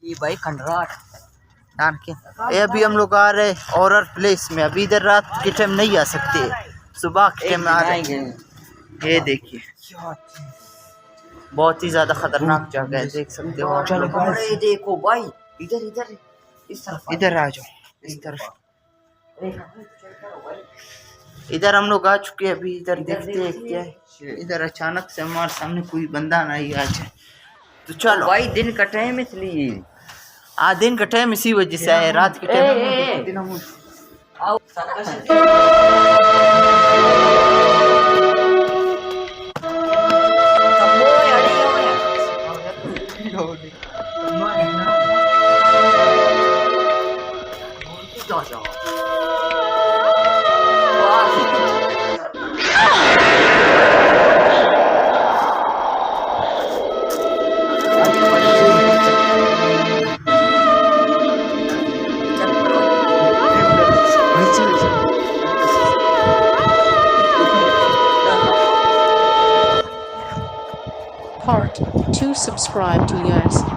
ये भाई खंडराट ये अभी हम लोग आ रहे हॉरर प्लेस में। अभी इधर रात के टाइम नहीं आ सकते, सुबह के टाइम आ रहे हैं। ये देखिए बहुत ही ज्यादा खतरनाक जगह है, देख सकते हो आप लोग। अरे देखो भाई, इधर इधर इस तरफ इधर आ जाओ, इस तरफ। इधर हम लोग आ चुके हैं। अभी इधर देखते हैं क्या है। इधर अचानक से हमारे सामने कोई बंदा नहीं आ जाए तो चलो। भाई दिन का टाइम इसलिए दिन का टाइम इसी वजह से है, रात के टाइम आओ Part 2. Subscribe to Yes.